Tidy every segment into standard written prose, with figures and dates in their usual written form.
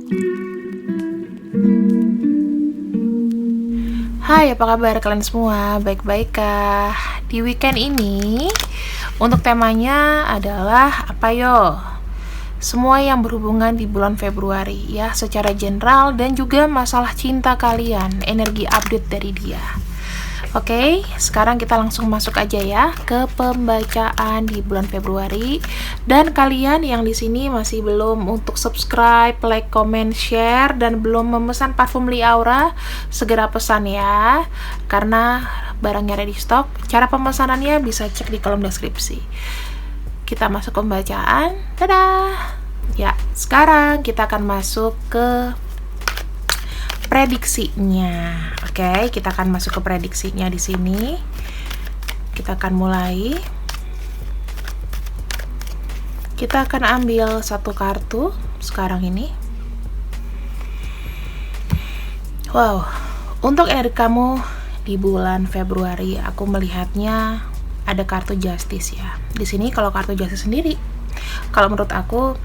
Hai, apa kabar kalian semua? Baik-baik kah? Di weekend ini, untuk temanya adalah apa yo? Semua yang berhubungan di bulan Februari ya, secara general dan juga masalah cinta kalian, energi update dari dia. Oke, sekarang kita langsung masuk aja ya ke pembacaan di bulan Februari. Dan kalian yang di sini masih belum untuk subscribe, like, comment, share, dan belum memesan parfum Liaura, segera pesan ya, karena barangnya ready stock. Cara pemesanannya bisa cek di kolom deskripsi. Kita masuk ke pembacaan. Dadah. Ya, sekarang kita akan masuk ke prediksinya. Oke, kita akan masuk ke prediksinya di sini. Kita akan mulai. Kita akan ambil satu kartu sekarang ini. Wow, untuk energi kamu di bulan Februari, aku melihatnya ada kartu Justice ya. Di sini kalau kartu Justice sendiri, kalau menurut aku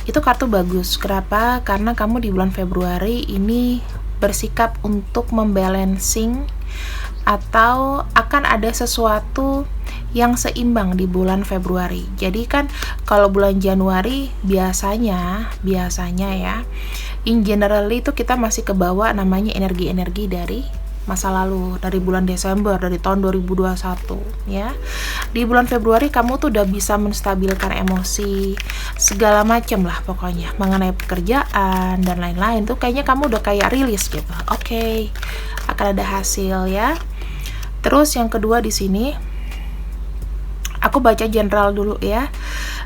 itu kartu bagus. Kenapa? Karena kamu di bulan Februari ini bersikap untuk membalancing atau akan ada sesuatu yang seimbang di bulan Februari. Jadi kan kalau bulan Januari biasanya ya, in general itu kita masih kebawa namanya energi-energi dari masa lalu, dari bulan Desember, dari tahun 2021 ya. Di bulan Februari kamu tuh udah bisa menstabilkan emosi, segala macam lah pokoknya, mengenai pekerjaan dan lain-lain tuh kayaknya kamu udah kayak rilis gitu. Oke, akan ada hasil ya. Terus yang kedua di sini aku baca general dulu ya.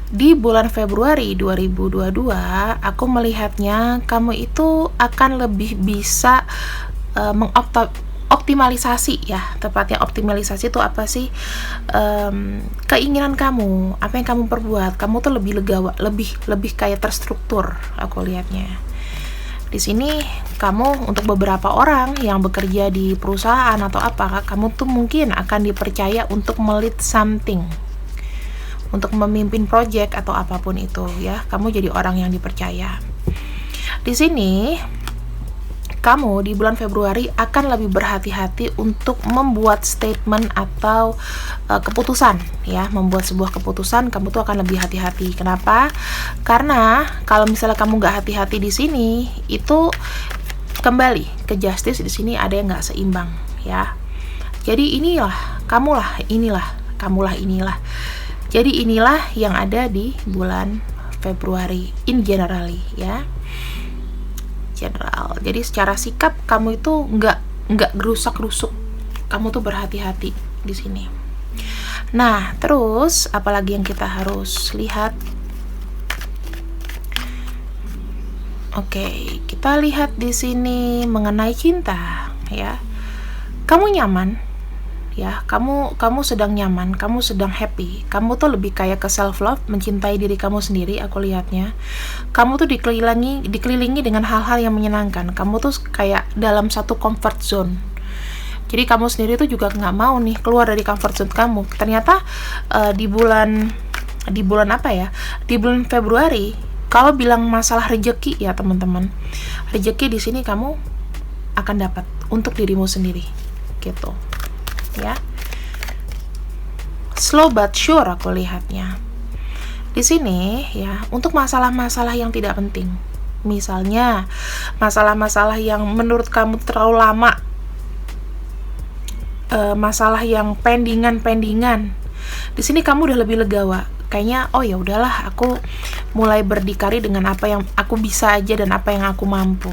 Di bulan Februari 2022, aku melihatnya kamu itu akan lebih bisa optimalisasi ya, tepatnya optimalisasi itu apa sih, keinginan kamu, apa yang kamu perbuat, kamu tuh lebih legawa, lebih kayak terstruktur aku lihatnya. Di sini kamu untuk beberapa orang yang bekerja di perusahaan atau apa, kamu tuh mungkin akan dipercaya untuk melead something, untuk memimpin project atau apapun itu ya, kamu jadi orang yang dipercaya. Di sini kamu di bulan Februari akan lebih berhati-hati untuk membuat statement atau keputusan ya, membuat sebuah keputusan kamu tuh akan lebih hati-hati. Kenapa? Karena kalau misalnya kamu nggak hati-hati di sini, itu kembali ke Justice. Di sini ada yang nggak seimbang ya. Jadi kamulah inilah. Jadi inilah yang ada di bulan Februari in generally ya. General. Jadi secara sikap kamu itu nggak gerusak-gerusuk. Kamu tuh berhati-hati di sini. Nah, terus apalagi yang kita harus lihat? Oke, kita lihat di sini mengenai cinta ya. Kamu nyaman ya, kamu sedang nyaman, kamu sedang happy, kamu tuh lebih kayak ke self love, mencintai diri kamu sendiri. Aku lihatnya kamu tuh dikelilingi dengan hal-hal yang menyenangkan. Kamu tuh kayak dalam satu comfort zone. Jadi kamu sendiri tuh juga nggak mau nih keluar dari comfort zone kamu. Ternyata di bulan apa ya, di bulan Februari, kalau bilang masalah rejeki ya teman-teman, rejeki di sini kamu akan dapat untuk dirimu sendiri gitu ya. Slow but sure aku lihatnya. Di sini ya, untuk masalah-masalah yang tidak penting. Misalnya, masalah-masalah yang menurut kamu terlalu lama. Masalah yang pendingan. Di sini kamu udah lebih legawa. Kayaknya oh ya udahlah, aku mulai berdikari dengan apa yang aku bisa aja dan apa yang aku mampu.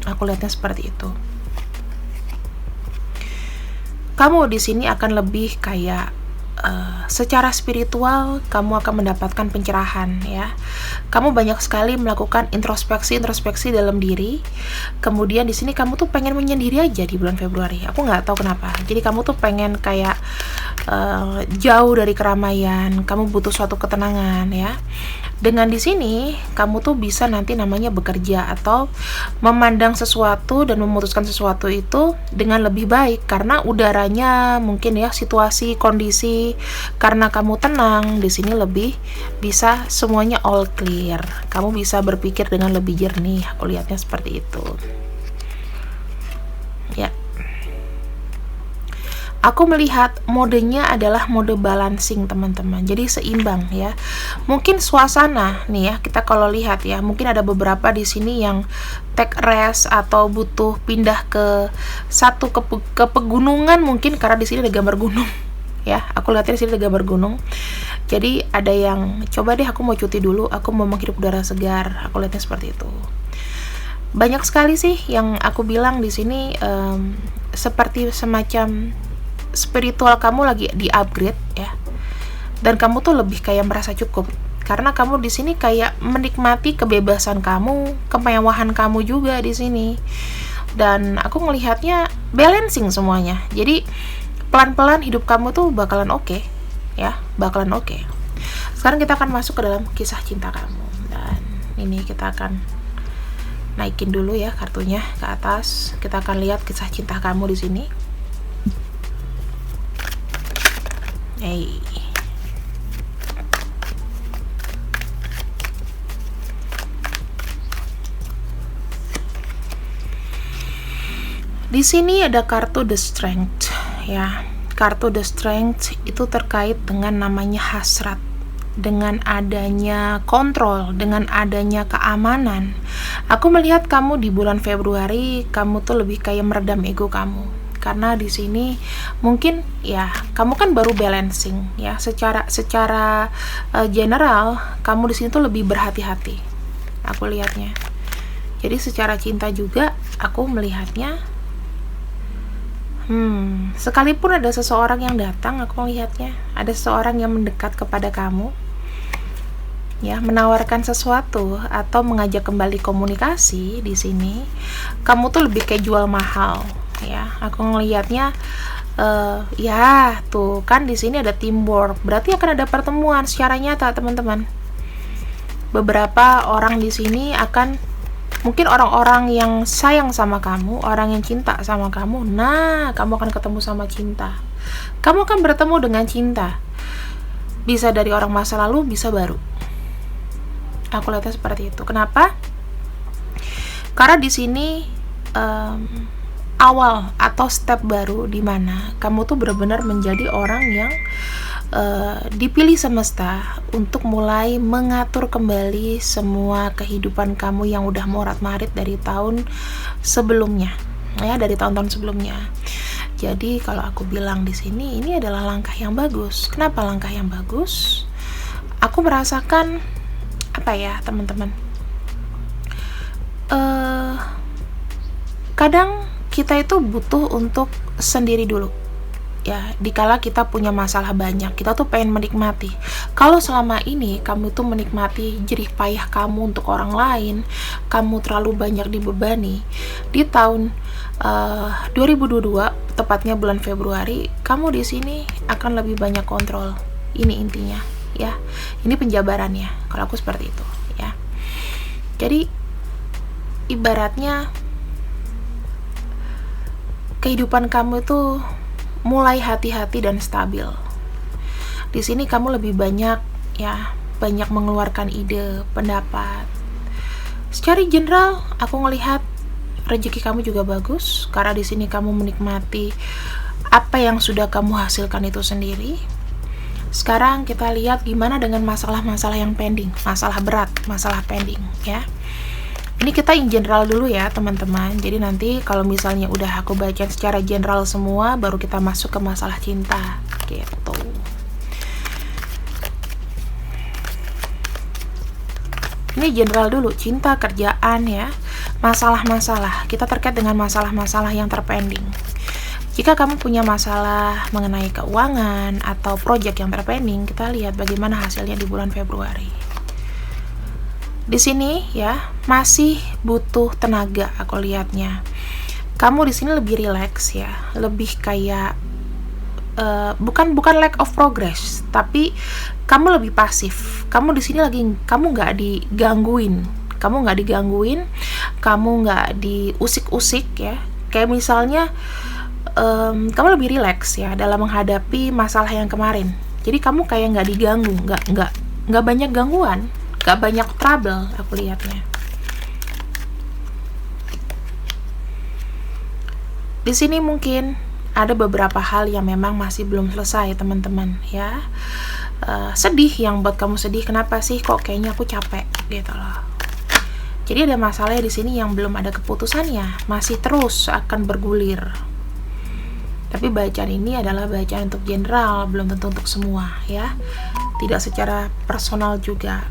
Aku lihatnya seperti itu. Kamu di sini akan lebih kayak secara spiritual kamu akan mendapatkan pencerahan ya. Kamu banyak sekali melakukan introspeksi dalam diri. Kemudian di sini kamu tuh pengen menyendiri aja di bulan Februari. Aku nggak tahu kenapa. Jadi kamu tuh pengen kayak jauh dari keramaian. Kamu butuh suatu ketenangan ya. Dengan di sini kamu tuh bisa nanti namanya bekerja atau memandang sesuatu dan memutuskan sesuatu itu dengan lebih baik karena udaranya mungkin ya, situasi, kondisi Tapi karena kamu tenang, di sini lebih bisa semuanya all clear. Kamu bisa berpikir dengan lebih jernih. Aku lihatnya seperti itu. Ya. Aku melihat modenya adalah mode balancing, teman-teman. Jadi seimbang ya. Mungkin suasana nih ya, kita kalau lihat ya, mungkin ada beberapa di sini yang take rest atau butuh pindah ke ke pegunungan mungkin, karena di sini ada gambar gunung. Ya, aku lihatnya di sini ada gambar gunung. Jadi ada yang coba deh, aku mau cuti dulu, aku mau menghirup udara segar. Aku lihatnya seperti itu. Banyak sekali sih yang aku bilang di sini, seperti semacam spiritual kamu lagi di upgrade ya, dan kamu tuh lebih kayak merasa cukup karena kamu di sini kayak menikmati kebebasan kamu, kemewahan kamu juga di sini. Dan aku ngelihatnya balancing semuanya. Jadi pelan-pelan hidup kamu tuh bakalan oke ya, bakalan oke. Sekarang kita akan masuk ke dalam kisah cinta kamu, dan ini kita akan naikin dulu ya kartunya ke atas. Kita akan lihat kisah cinta kamu di sini. Di sini ada kartu The Strength ya. Kartu The Strength itu terkait dengan namanya hasrat, dengan adanya kontrol, dengan adanya keamanan. Aku melihat kamu di bulan Februari, kamu tuh lebih kayak meredam ego kamu. Karena di sini mungkin ya kamu kan baru balancing ya, secara general kamu di sini tuh lebih berhati-hati. Aku lihatnya. Jadi secara cinta juga aku melihatnya. Sekalipun ada seseorang yang datang, aku melihatnya ada seseorang yang mendekat kepada kamu. Ya, menawarkan sesuatu atau mengajak kembali komunikasi di sini. Kamu tuh lebih kayak jual mahal. Ya, aku ngelihatnya ya tuh kan di sini ada teamwork, berarti akan ada pertemuan secara nyata, teman-teman. Beberapa orang di sini akan mungkin orang-orang yang sayang sama kamu, orang yang cinta sama kamu. Nah, kamu akan ketemu sama cinta. Kamu akan bertemu dengan cinta. Bisa dari orang masa lalu, bisa baru. Aku lihatnya seperti itu. Kenapa? Karena di sini awal atau step baru di mana kamu tuh benar-benar menjadi orang yang dipilih semesta untuk mulai mengatur kembali semua kehidupan kamu yang udah morat-marit dari tahun sebelumnya ya, dari tahun-tahun sebelumnya. Jadi kalau aku bilang di sini ini adalah langkah yang bagus. Kenapa langkah yang bagus? Aku merasakan apa ya, teman-teman? Kadang kita itu butuh untuk sendiri dulu ya, dikala kita punya masalah banyak, kita tuh pengen menikmati. Kalau selama ini kamu tuh menikmati jerih payah kamu untuk orang lain, kamu terlalu banyak dibebani, di tahun 2022 tepatnya bulan Februari, kamu di sini akan lebih banyak kontrol. Ini intinya ya, ini penjabarannya kalau aku seperti itu ya. Jadi ibaratnya kehidupan kamu itu mulai hati-hati dan stabil. Di sini kamu lebih banyak ya, banyak mengeluarkan ide, pendapat. Secara general aku ngelihat rezeki kamu juga bagus karena di sini kamu menikmati apa yang sudah kamu hasilkan itu sendiri. Sekarang kita lihat gimana dengan masalah-masalah yang pending, masalah berat, masalah pending ya. Ini kita in general dulu ya, teman-teman. Jadi nanti kalau misalnya udah aku baca secara general semua, baru kita masuk ke masalah cinta gitu. Ini general dulu, cinta, kerjaan ya, masalah-masalah. Kita terkait dengan masalah-masalah yang terpending. Jika kamu punya masalah mengenai keuangan atau proyek yang terpending, kita lihat bagaimana hasilnya di bulan Februari. Di sini ya, masih butuh tenaga aku lihatnya. Kamu di sini lebih rileks ya, lebih kayak bukan lack of progress, tapi kamu lebih pasif. Kamu di sini lagi, kamu nggak digangguin, kamu nggak diusik-usik ya. Kayak misalnya kamu lebih rileks ya dalam menghadapi masalah yang kemarin. Jadi kamu kayak nggak diganggu, nggak banyak gangguan, nggak banyak trouble aku lihatnya. Di sini mungkin ada beberapa hal yang memang masih belum selesai teman-teman ya. Sedih, yang buat kamu sedih, kenapa sih kok kayaknya aku capek gitu loh. Jadi ada masalah di sini yang belum ada keputusannya, masih terus akan bergulir. Tapi bacaan ini adalah bacaan untuk general, belum tentu untuk semua ya. Tidak secara personal juga.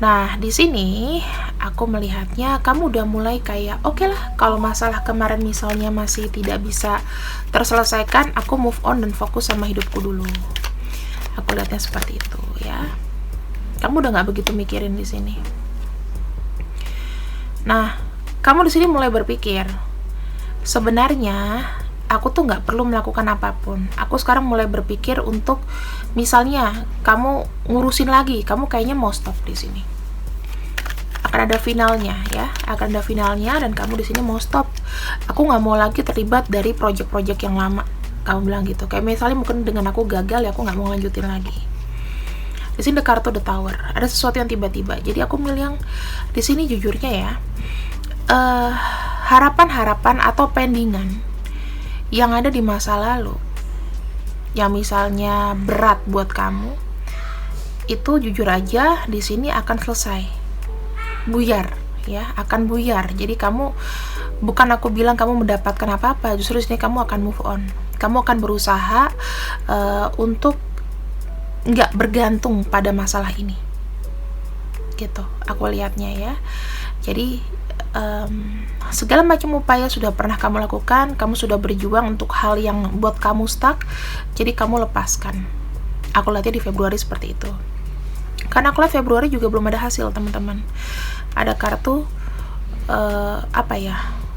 Nah, di sini aku melihatnya kamu udah mulai kayak oke lah, kalau masalah kemarin misalnya masih tidak bisa terselesaikan, aku move on dan fokus sama hidupku dulu. Aku lihatnya seperti itu ya. Kamu udah nggak begitu mikirin di sini. Nah, kamu di sini mulai berpikir, sebenarnya aku tuh nggak perlu melakukan apapun. Aku sekarang mulai berpikir untuk, misalnya kamu ngurusin lagi, kamu kayaknya mau stop di sini. Akan ada finalnya ya, akan ada finalnya dan kamu di sini mau stop. Aku nggak mau lagi terlibat dari project-project yang lama. Kamu bilang gitu. Kayak misalnya mungkin dengan aku gagal ya, aku nggak mau lanjutin lagi. Di sini the kartu the tower. Ada sesuatu yang tiba-tiba. Jadi aku milih yang di sini jujurnya ya, harapan-harapan atau pendingan yang ada di masa lalu, yang misalnya berat buat kamu, itu jujur aja di sini akan selesai, buyar ya, akan buyar. Jadi kamu, bukan aku bilang kamu mendapatkan apa-apa, justru di sini kamu akan move on. Kamu akan berusaha untuk nggak bergantung pada masalah ini, gitu. Aku lihatnya ya. Jadi segala macam upaya sudah pernah kamu lakukan, kamu sudah berjuang untuk hal yang buat kamu stuck, jadi kamu lepaskan. Aku lihatnya di Februari seperti itu. Karena aku lihat Februari juga belum ada hasil teman-teman. Ada kartu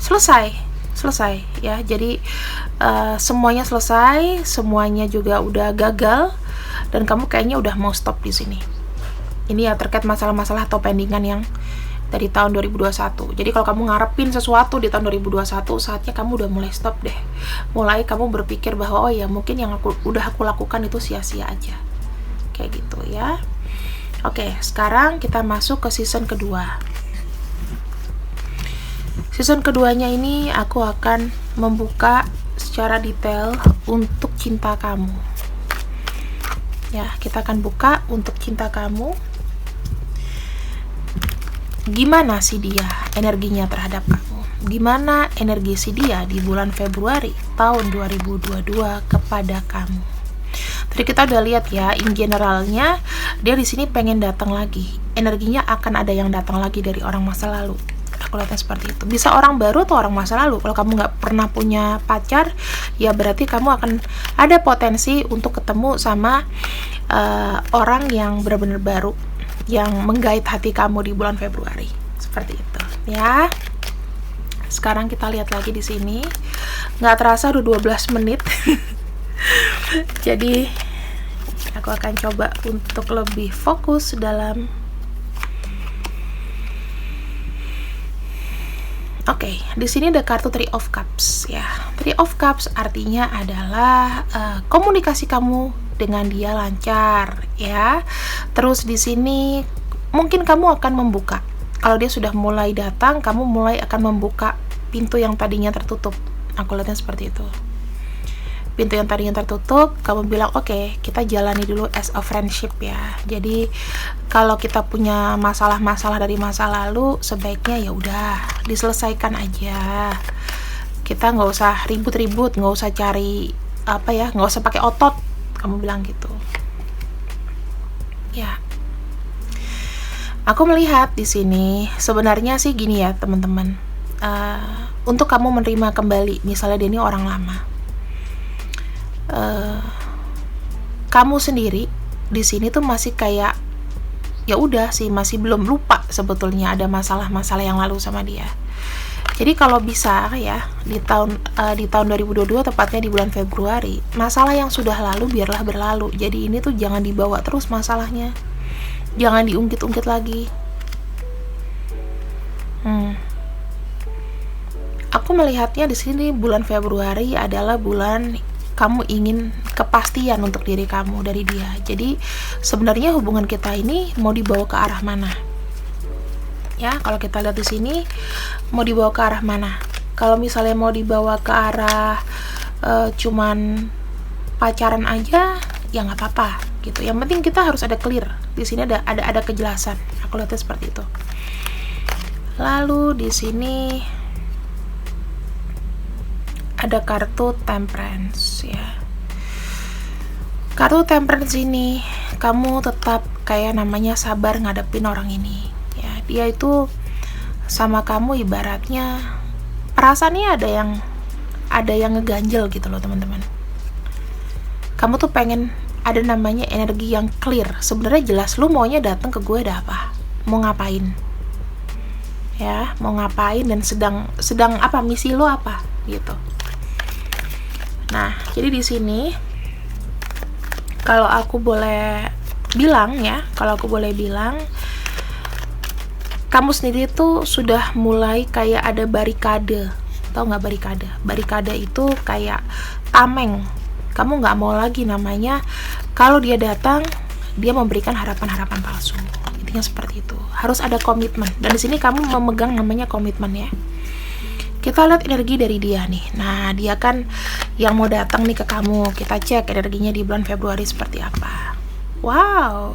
selesai ya. Jadi semuanya selesai, semuanya juga udah gagal, dan kamu kayaknya udah mau stop di sini. Ini ya terkait masalah-masalah atau pendingan yang dari tahun 2021. Jadi kalau kamu ngarepin sesuatu di tahun 2021, saatnya kamu udah mulai stop deh. Mulai kamu berpikir bahwa oh ya mungkin yang aku lakukan itu sia-sia aja. Kayak gitu ya. Oke, sekarang kita masuk ke season kedua. Season keduanya ini aku akan membuka secara detail untuk cinta kamu. Ya, kita akan buka untuk cinta kamu. Gimana sih dia energinya terhadap kamu? Gimana energi si dia di bulan Februari tahun 2022 kepada kamu? Tadi kita udah lihat ya, in generalnya dia di sini pengen datang lagi. Energinya akan ada yang datang lagi dari orang masa lalu. Aku lihatnya seperti itu. Bisa orang baru atau orang masa lalu. Kalau kamu nggak pernah punya pacar, ya berarti kamu akan ada potensi untuk ketemu sama orang yang benar-benar baru, yang menggait hati kamu di bulan Februari. Seperti itu ya. Sekarang kita lihat lagi di sini. Nggak terasa udah 12 menit. Jadi aku akan coba untuk lebih fokus dalam. Oke, di sini ada kartu Three of Cups ya. Three of Cups artinya adalah komunikasi kamu dengan dia lancar ya. Terus di sini mungkin kamu akan membuka. Kalau dia sudah mulai datang, kamu mulai akan membuka pintu yang tadinya tertutup. Aku lihatnya seperti itu. Pintu yang tadinya tertutup, kamu bilang oke, kita jalani dulu as a friendship ya. Jadi kalau kita punya masalah-masalah dari masa lalu, sebaiknya ya udah diselesaikan aja. Kita nggak usah ribut-ribut, nggak usah cari nggak usah pakai otot. Kamu bilang gitu. Ya. Aku melihat di sini sebenarnya sih gini ya teman-teman. Untuk kamu menerima kembali, misalnya dia ini orang lama. Kamu sendiri di sini tuh masih kayak ya udah sih, masih belum lupa sebetulnya ada masalah-masalah yang lalu sama dia. Jadi kalau bisa ya di tahun 2022, tepatnya di bulan Februari, masalah yang sudah lalu biarlah berlalu. Jadi ini tuh jangan dibawa terus masalahnya, jangan diungkit-ungkit lagi. Aku aku melihatnya di sini bulan Februari adalah bulan kamu ingin kepastian untuk diri kamu dari dia. Jadi sebenarnya hubungan kita ini mau dibawa ke arah mana? Ya, kalau kita lihat di sini mau dibawa ke arah mana? Kalau misalnya mau dibawa ke arah cuman pacaran aja, ya nggak apa-apa gitu. Yang penting kita harus ada clear. Di sini ada kejelasan. Aku lihatnya seperti itu. Lalu di sini ada kartu Temperance ya. Kartu Temperance ini kamu tetap kayak namanya sabar ngadepin orang ini ya. Dia itu sama kamu ibaratnya perasaannya ada yang ngeganjel gitu loh teman-teman. Kamu tuh pengen ada namanya energi yang clear. Sebenarnya jelas lu maunya datang ke gue ada apa? Mau ngapain? Ya, mau ngapain dan sedang apa, misi lo apa gitu. Nah, jadi di sini kalau aku boleh bilang, kamu sendiri tuh sudah mulai kayak ada barikade. Tahu nggak barikade? Barikade itu kayak tameng. Kamu nggak mau lagi namanya kalau dia datang dia memberikan harapan-harapan palsu. Intinya seperti itu. Harus ada komitmen. Dan di sini kamu memegang namanya komitmen ya. Kita lihat energi dari dia nih. Nah, dia kan yang mau datang nih ke kamu. Kita cek energinya di bulan Februari seperti apa. Wow.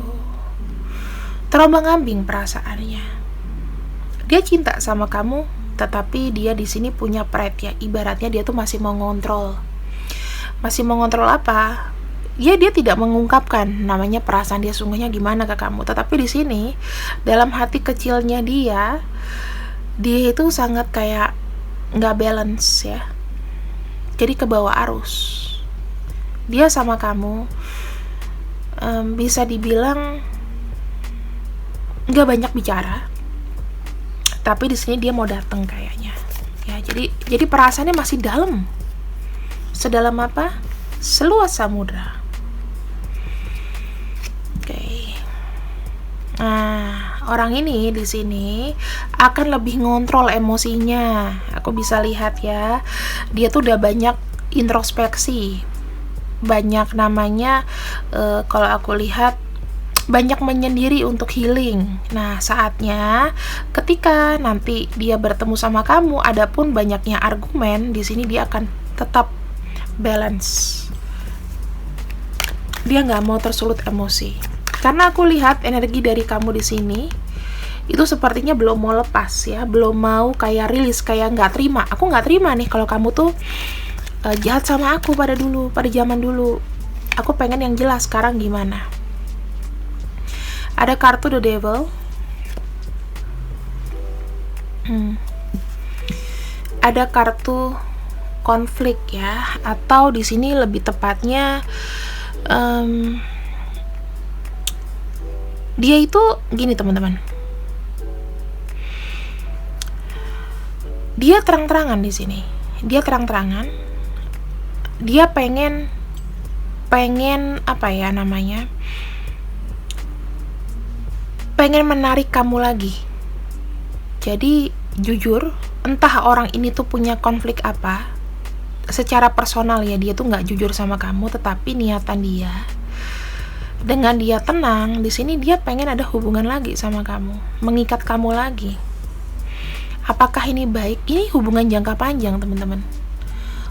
Terombang-ambing perasaannya. Dia cinta sama kamu, tetapi dia di sini punya pride ya. Ibaratnya dia tuh masih mau ngontrol. Masih mengontrol apa? Ya, dia tidak mengungkapkan namanya perasaan dia sungguhnya gimana ke kamu. Tetapi di sini dalam hati kecilnya dia itu sangat kayak nggak balance ya. Jadi kebawa arus. Dia sama kamu bisa dibilang nggak banyak bicara. Tapi di sini dia mau datang kayaknya. Ya, jadi perasaannya masih dalam. Sedalam apa? Seluas samudra. Oke. Nah, orang ini di sini akan lebih ngontrol emosinya. Aku bisa lihat ya. Dia tuh udah banyak introspeksi. Banyak namanya kalau aku lihat banyak menyendiri untuk healing. Nah, saatnya ketika nanti dia bertemu sama kamu, adapun banyaknya argumen, di sini dia akan tetap balance. Dia nggak mau tersulut emosi. Karena aku lihat energi dari kamu di sini itu sepertinya belum mau lepas ya, belum mau kayak rilis, kayak nggak terima. Aku nggak terima nih kalau kamu tuh jahat sama aku pada zaman dulu. Aku pengen yang jelas sekarang gimana. Ada kartu The Devil. Ada kartu konflik ya, atau di sini lebih tepatnya dia itu gini teman-teman. Dia terang-terangan di sini. Dia terang-terangan. Dia pengen apa ya namanya? Pengen menarik kamu lagi. Jadi jujur, entah orang ini tuh punya konflik apa. Secara personal ya, dia tuh nggak jujur sama kamu, tetapi niatan dia dengan dia tenang di sini, dia pengen ada hubungan lagi sama kamu, mengikat kamu lagi. Apakah ini baik? Ini hubungan jangka panjang teman-teman.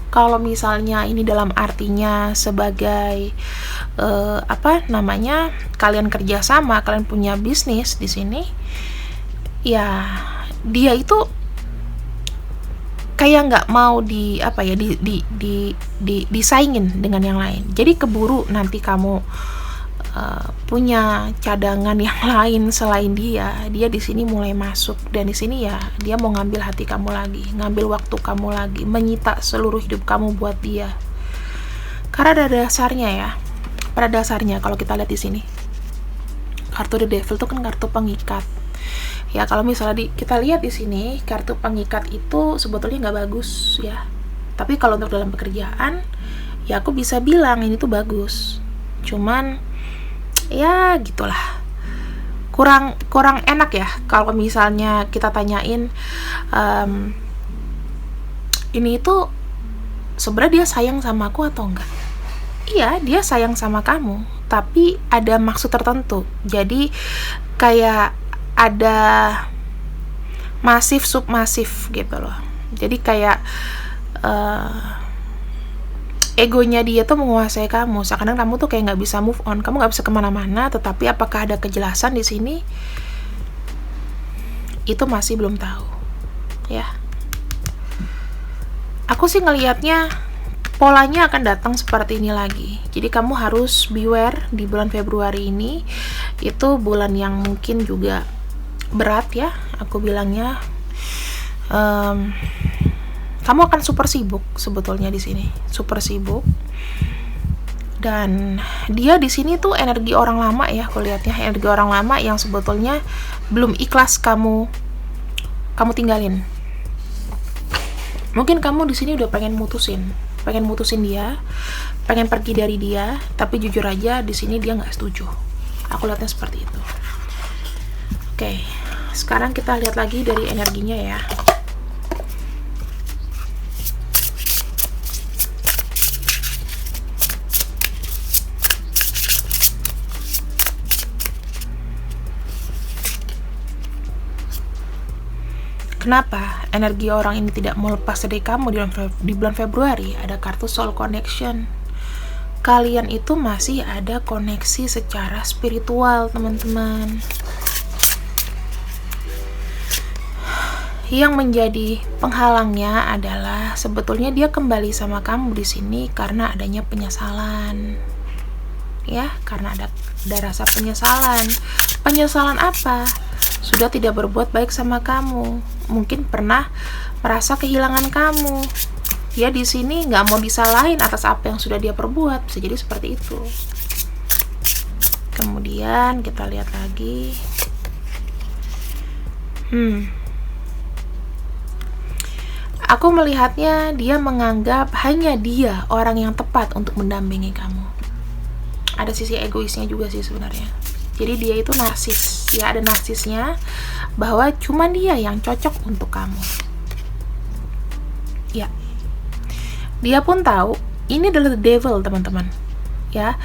Kalau misalnya ini dalam artinya sebagai kalian kerjasama, kalian punya bisnis di sini, ya dia itu kayak nggak mau disaingin dengan yang lain. Jadi keburu nanti kamu punya cadangan yang lain selain dia di sini mulai masuk, dan di sini ya dia mau ngambil hati kamu lagi, ngambil waktu kamu lagi, menyita seluruh hidup kamu buat dia. Karena pada dasarnya kalau kita lihat di sini kartu The Devil itu kan kartu pengikat. Ya, kalau misalnya kita lihat di sini kartu pengikat itu sebetulnya nggak bagus ya. Tapi kalau untuk dalam pekerjaan, ya aku bisa bilang ini tuh bagus. Cuman ya gitulah. Kurang enak ya kalau misalnya kita tanyain ini itu sebenarnya dia sayang sama aku atau enggak. Iya, dia sayang sama kamu, tapi ada maksud tertentu. Jadi kayak ada masif submasif gitu loh. Jadi kayak egonya dia tuh menguasai kamu. Sekarang kamu tuh kayak nggak bisa move on, kamu nggak bisa kemana-mana. Tetapi apakah ada kejelasan di sini? Itu masih belum tahu, ya. Aku sih ngelihatnya polanya akan datang seperti ini lagi. Jadi kamu harus beware di bulan Februari ini. Itu bulan yang mungkin juga berat ya, aku bilangnya. Kamu akan super sibuk sebetulnya di sini, super sibuk. Dan dia di sini tuh energi orang lama ya, aku lihatnya energi orang lama yang sebetulnya belum ikhlas kamu tinggalin. Mungkin kamu di sini udah pengen mutusin dia, pengen pergi dari dia, tapi jujur aja di sini dia nggak setuju. Aku lihatnya seperti itu. Oke, sekarang kita lihat lagi dari energinya ya. Kenapa energi orang ini tidak mau lepas dari kamu di bulan Februari? Ada kartu soul connection. Kalian itu masih ada koneksi secara spiritual, teman-teman. Yang menjadi penghalangnya adalah sebetulnya dia kembali sama kamu di sini karena adanya penyesalan. Ya, karena ada rasa penyesalan. Penyesalan apa? Sudah tidak berbuat baik sama kamu. Mungkin pernah merasa kehilangan kamu. Dia di sini nggak mau disalahin atas apa yang sudah dia perbuat. Bisa jadi seperti itu. Kemudian kita lihat lagi. Aku melihatnya dia menganggap hanya dia orang yang tepat untuk mendampingi kamu. Ada sisi egoisnya juga sih sebenarnya. Jadi dia itu narsis, ya, ada narsisnya bahwa cuma dia yang cocok untuk kamu. Ya, dia pun tahu ini adalah the devil, teman-teman. Ya,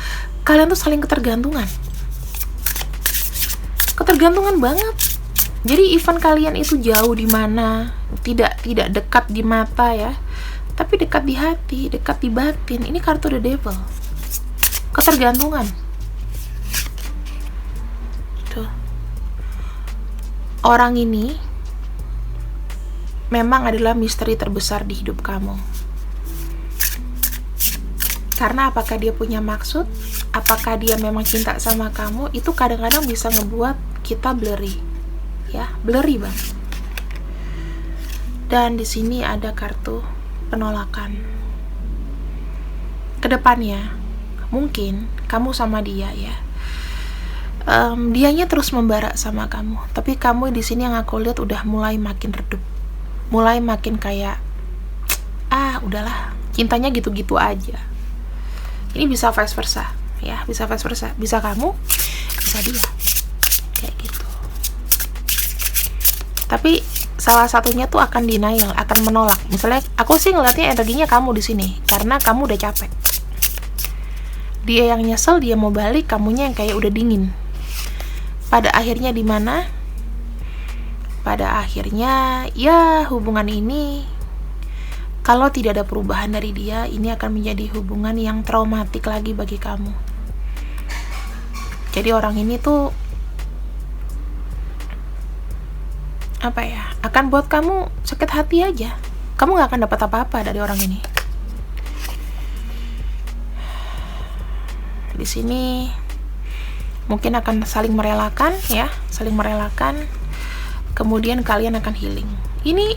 kalian tuh saling ketergantungan banget. Jadi even kalian itu jauh di mana, tidak dekat di mata ya, tapi dekat di hati, dekat di batin. Ini kartu the devil, ketergantungan. Orang ini memang adalah misteri terbesar di hidup kamu. Karena apakah dia punya maksud, apakah dia memang cinta sama kamu, itu kadang-kadang bisa ngebuat kita blurry. Ya, blurry banget. Dan di sini ada kartu penolakan. Kedepannya, mungkin kamu sama dia ya. Dianya terus membara sama kamu, tapi kamu di sini yang aku lihat udah mulai makin redup, mulai makin kayak udahlah, cintanya gitu-gitu aja. Ini bisa vice versa ya, bisa vice versa, bisa kamu, bisa dia, kayak gitu. Tapi salah satunya tuh akan denial, akan menolak. Misalnya aku sih ngeliatnya energinya kamu di sini karena kamu udah capek. Dia yang nyesel, dia mau balik, kamunya yang kayak udah dingin. Pada akhirnya di mana? Pada akhirnya ya hubungan ini kalau tidak ada perubahan dari dia, ini akan menjadi hubungan yang traumatik lagi bagi kamu. Jadi orang ini tuh apa ya? Akan buat kamu sakit hati aja. Kamu gak akan dapat apa-apa dari orang ini. Di sini mungkin akan saling merelakan ya, saling merelakan. Kemudian kalian akan healing. Ini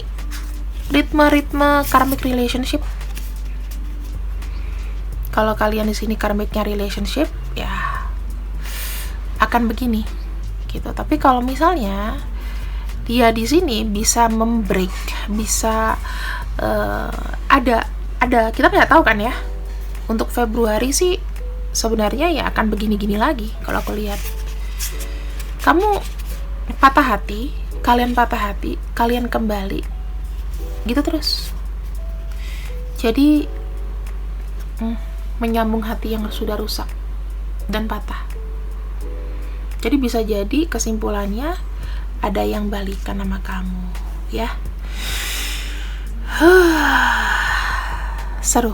ritme karmic relationship. Kalau kalian di sini karmicnya relationship, ya akan begini gitu. Tapi kalau misalnya dia di sini bisa membreak, bisa ada kita nggak tahu kan ya. Untuk Februari sih sebenarnya ya akan begini-gini lagi kalau aku lihat. Kamu patah hati, kalian patah hati, kalian kembali gitu terus. Jadi menyambung hati yang sudah rusak dan patah. Jadi bisa jadi kesimpulannya ada yang balikan sama kamu, ya. Seru.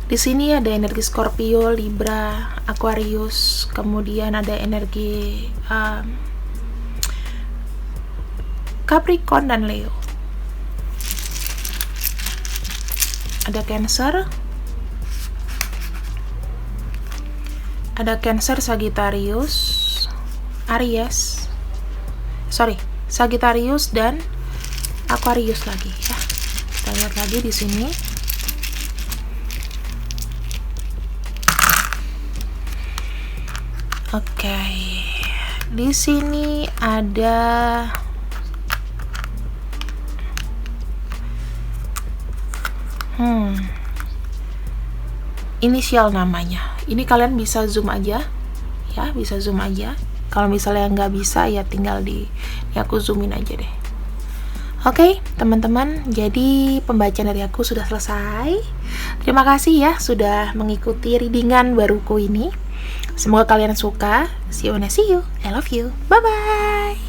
Di sini ada energi Scorpio, Libra, Aquarius, kemudian ada energi Capricorn dan Leo. Ada Cancer, Sagittarius, Sagittarius dan Aquarius lagi ya. Kita lihat lagi di sini. Oke. Di sini ada inisial namanya. Ini kalian bisa zoom aja ya, bisa zoom aja. Kalau misalnya nggak bisa ya tinggal di aku zoomin aja deh. Oke, teman-teman, jadi pembacaan dari aku sudah selesai. Terima kasih ya sudah mengikuti readingan baruku ini. Semoga kalian suka. See you when I see you. I love you. Bye bye.